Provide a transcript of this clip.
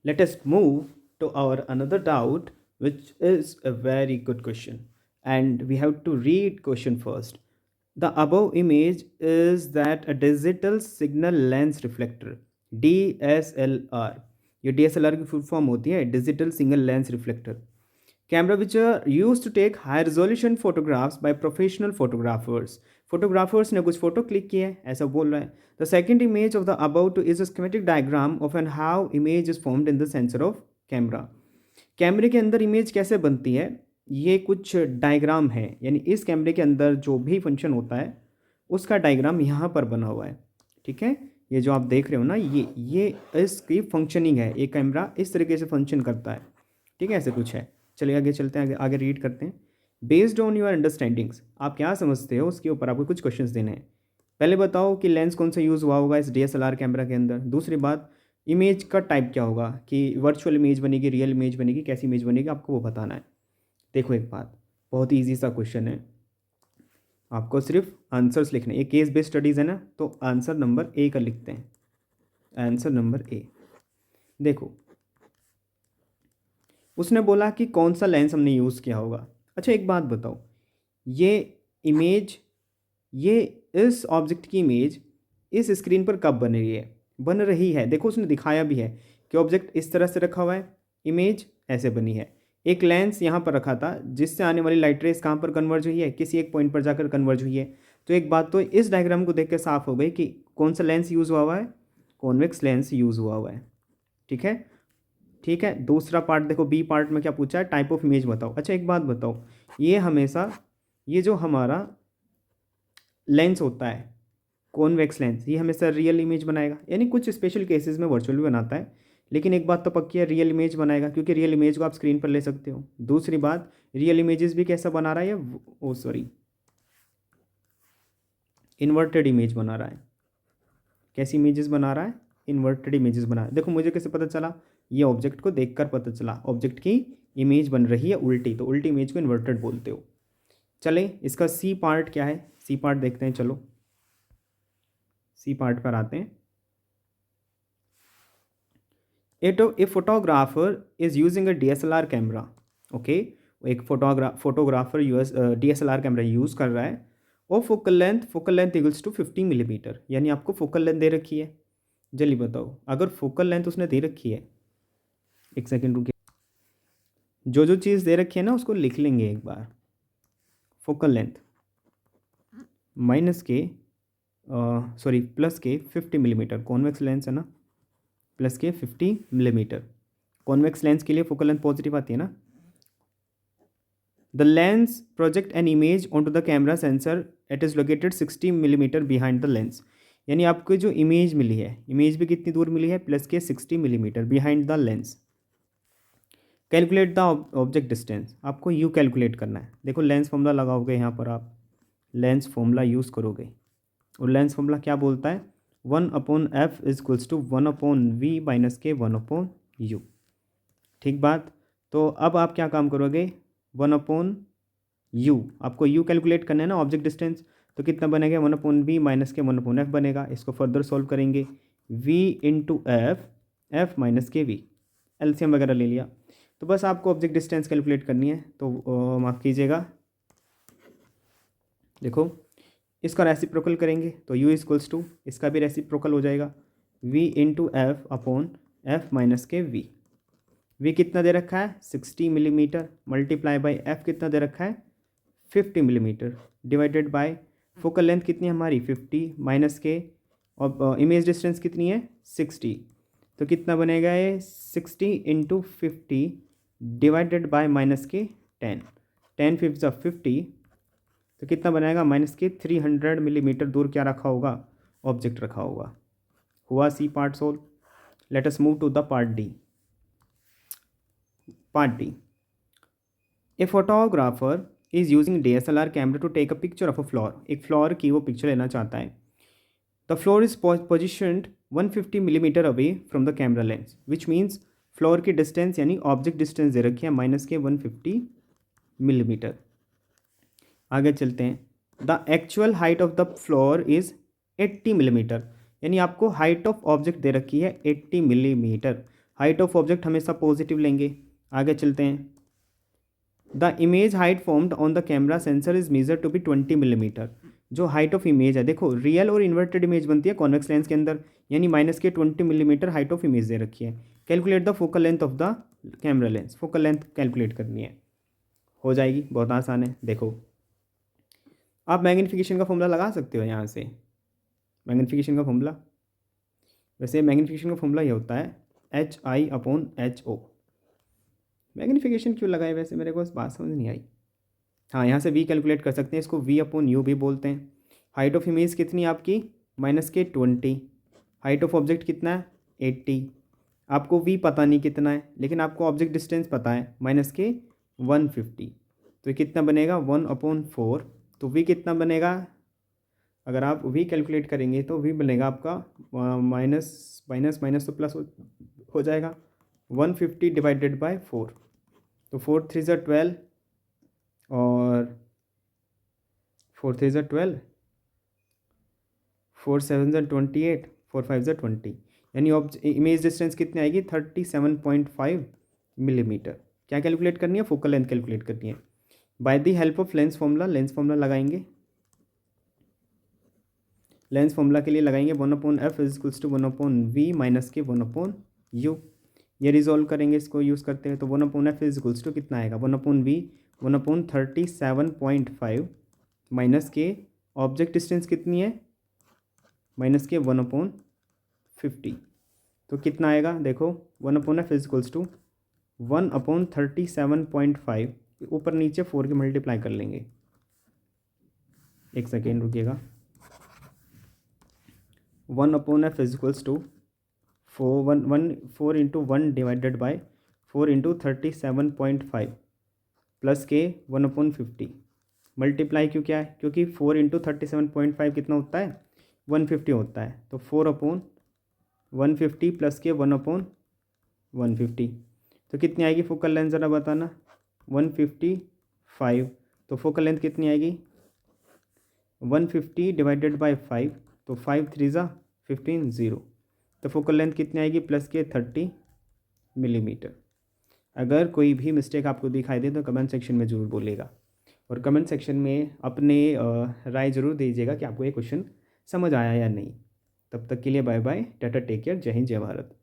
Let us move to our another doubt, which is a very good question. And we have to read question first. The above image is that a digital signal lens reflector DSLR. ये DSLR की full form होती है digital single lens reflector camera which are use to take high resolution photographs by professional photographers ने कुछ photo click किए हैं ऐसा बोल रहा है the second image of the about is a schematic diagram of an how image is formed in the sensor of camera कैमरे के अंदर इमेज कैसे बनती है ये कुछ डायग्राम है यानी इस कैमरे के अंदर जो भी फंक्शन होता है उसका डायग्राम यहाँ पर बना हुआ है ठीक है ये जो आप देख रहे हो ना ये इसकी फंक्शनिंग है ये कैमरा इस तरीके से फंक्शन करता है ठीक है ऐसे कुछ है चलिए आगे चलते हैं आगे रीड करते हैं बेस्ड ऑन योर अंडरस्टैंडिंग्स आप क्या समझते हो उसके ऊपर आपको कुछ क्वेश्चंस देने हैं पहले बताओ कि लेंस कौन सा यूज़ हुआ होगा इस DSLR कैमरा के अंदर दूसरी बात इमेज का टाइप क्या होगा कि वर्चुअल इमेज बनेगी रियल इमेज बनेगी कैसी इमेज बनेगी आपको वो बताना है देखो एक बात बहुत ही ईजी सा क्वेश्चन है आपको सिर्फ आंसर्स लिखने ये केस बेस्ड स्टडीज़ है ना तो आंसर नंबर ए का लिखते हैं आंसर नंबर ए देखो उसने बोला कि कौन सा लेंस हमने यूज़ किया होगा अच्छा एक बात बताओ ये इमेज ये इस ऑब्जेक्ट की इमेज इस स्क्रीन पर कब बन रही है देखो उसने दिखाया भी है कि ऑब्जेक्ट इस तरह से रखा हुआ है इमेज ऐसे बनी है एक लेंस यहाँ पर रखा था जिससे आने वाली लाइट रेस कहाँ पर कन्वर्ज हुई है किसी एक पॉइंट पर जाकर कन्वर्ज हुई है तो एक बात तो इस डायग्राम को देख के साफ हो गई कि कौन सा लेंस यूज़ हुआ है कॉन्वेक्स लेंस यूज़ हुआ है ठीक है दूसरा पार्ट देखो बी पार्ट में क्या पूछा है टाइप ऑफ इमेज बताओ अच्छा एक बात बताओ ये हमेशा ये जो हमारा लेंस होता है कॉन्वेक्स लेंस ये हमेशा रियल इमेज बनाएगा यानी कुछ स्पेशल केसेस में वर्चुअल भी बनाता है लेकिन एक बात तो पक्की है रियल इमेज बनाएगा क्योंकि रियल इमेज को आप स्क्रीन पर ले सकते हो दूसरी बात रियल इमेजेस भी कैसा बना रहा है ओ सॉरी इन्वर्टेड इमेज बना रहा है कैसी इमेजेस बना रहा है इन्वर्टेड इमेजेस बना रहा है देखो मुझे कैसे पता चला ये ऑब्जेक्ट को देखकर पता चला ऑब्जेक्ट की इमेज बन रही है उल्टी तो उल्टी इमेज को इन्वर्टेड बोलते हो चले इसका सी पार्ट क्या है सी पार्ट देखते हैं चलो सी पार्ट पर आते हैं a photographer is using a DSLR camera okay एक फोटोग्राफर DSLR कैमरा यूज़ कर रहा है और focal length equals to 50 mm यानी आपको फोकल लेंथ दे रखी है जल्दी बताओ अगर फोकल लेंथ उसने दे रखी है एक सेकेंड रुकिए जो चीज़ दे रखी है ना उसको लिख लेंगे एक बार फोकल लेंथ माइनस के सॉरी प्लस के 50 mm कॉन्वेक्स लेंस है ना प्लस के 50 mm कॉन्वेक्स लेंस के लिए फोकल लेंथ पॉजिटिव आती है ना the lens project an image on to the camera sensor it is located 60 mm behind the lens यानी आपको जो इमेज मिली है इमेज भी कितनी दूर मिली है प्लस के 60 mm behind the lens calculate the object distance आपको यू कैलकुलेट करना है देखो लेंस फॉर्मूला लगाओगे यहाँ पर आप लेंस फॉर्मूला यूज़ करोगे और लेंस फॉर्मूला क्या बोलता है 1/f is equals to 1/v minus के 1/u ठीक बात तो अब आप क्या काम करोगे 1/u आपको u कैलकुलेट करना है ना ऑब्जेक्ट डिस्टेंस तो कितना बनेगा 1/v माइनस के 1/f बनेगा इसको फर्दर सॉल्व करेंगे v इंटू एफ माइनस के v एलसीएम वगैरह ले लिया तो बस आपको ऑब्जेक्ट डिस्टेंस कैलकुलेट करनी है तो माफ़ कीजिएगा देखो इसका रेसिप्रोकल करेंगे तो u इक्वल्स टू इसका भी रेसिप्रोकल हो जाएगा v into F upon F minus के v कितना दे रखा है 60 mm मल्टीप्लाई बाई f कितना दे रखा है 50 mm divided by focal length कितनी है हमारी 50 माइनस के और इमेज डिस्टेंस कितनी है 60 तो कितना बनेगा ये 60 इंटू 50 डिवाइडेड बाय माइनस के 10 फिफ्थ ज़ा 50 तो कितना बनाएगा माइनस के 300 mm दूर क्या रखा होगा ऑब्जेक्ट रखा होगा हुआ C part solve let us move to the part D a photographer is using DSLR camera to take a picture of a floor एक फ्लोर की वो पिक्चर लेना चाहता है the floor is positioned 150 mm away from the camera lens which means floor की distance यानी object distance दे रखी है माइनस के 150 mm आगे चलते हैं the actual height of the floor is 80 mm यानी आपको हाइट ऑफ ऑब्जेक्ट दे रखी है 80 mm हाइट ऑफ ऑब्जेक्ट हमेशा पॉजिटिव लेंगे। आगे चलते हैं। The image height formed on the camera sensor is measure to be 20 millimetre. जो हाइट ऑफ इमेज है, देखो रियल और इन्वर्टेड इमेज बनती है कॉन्वेक्स लेंस के अंदर, यानी -20 मिलीमीटर हाइट ऑफ इमेज दे रखी है। Calculate the focal length of the camera lens. Focal length calculate करनी है, हो जाएगी, बहुत आसान है। देखो आप मैग्नीफिकेशन का फॉर्मूला लगा सकते हो यहाँ से। मैग्नीफिकेशन का फॉर्मूला, वैसे मैग्नीफिकेशन का फॉर्मूला ये होता है HI/HO। मैग्नीफिकेशन क्यों लगाए, वैसे मेरे को बात समझ नहीं आई। हाँ, यहाँ से V कैलकुलेट कर सकते हैं, इसको V/U भी बोलते हैं। हाइट ऑफ इमेज कितनी है आपकी, -20। हाइट ऑफ ऑब्जेक्ट कितना है, 80। आपको V पता नहीं कितना है, लेकिन आपको ऑब्जेक्ट डिस्टेंस पता है -150। तो ये कितना बनेगा, 1/4। तो V कितना बनेगा, अगर आप V कैलकुलेट करेंगे तो V बनेगा आपका माइनस माइनस माइनस तो प्लस हो जाएगा, 150 डिवाइडेड बाय 4। तो 4 3 ज़ा 12 और 4 3 ज़ा 12, 4 7 ज़ा 28, 4 5 ज़ा 20, यानी इमेज डिस्टेंस कितनी आएगी, 37.5 मिलीमीटर। क्या कैलकुलेट करनी है, फोकल लेंथ कैलकुलेट करनी है। By the help of lens formula, lens formula लगाएंगे। लेंस फॉर्मूला के लिए लगाएंगे 1/f is equals to 1/v minus के 1/u। ये रिजॉल्व करेंगे, इसको यूज़ करते हैं। तो 1/f इज इक्वल्स टू कितना आएगा, 1/v 1/37.5 माइनस के ऑब्जेक्ट डिस्टेंस कितनी है, माइनस के 1/50। तो कितना आएगा, देखो 1/f इज इक्वल्स टू 1/37.5, ऊपर नीचे 4 के मल्टीप्लाई कर लेंगे। एक सेकेंड रुकिएगा। 1/f is equals to 4 into 1 divided by 4 into 37.5 plus के 1/50 मल्टीप्लाई क्यों क्या है, क्योंकि 4 इंटू 37.5 कितना होता है, 150 होता है। तो 4/150 प्लस के 1/150, तो कितनी आएगी फोकल लेंथ, ज़रा बताना, 155। तो फोकल लेंथ कितनी आएगी, 150 डिवाइडेड बाई 5, तो 5 3 ज़ा 15 0। तो फोकल लेंथ कितनी आएगी, प्लस के 30 मिलीमीटर। अगर कोई भी मिस्टेक आपको दिखाई दे तो कमेंट सेक्शन में ज़रूर बोलिएगा, और कमेंट सेक्शन में अपने राय ज़रूर दीजिएगा कि आपको ये क्वेश्चन समझ आया या नहीं। तब तक के लिए bye bye, tata, take care, जय हिंद, जय भारत।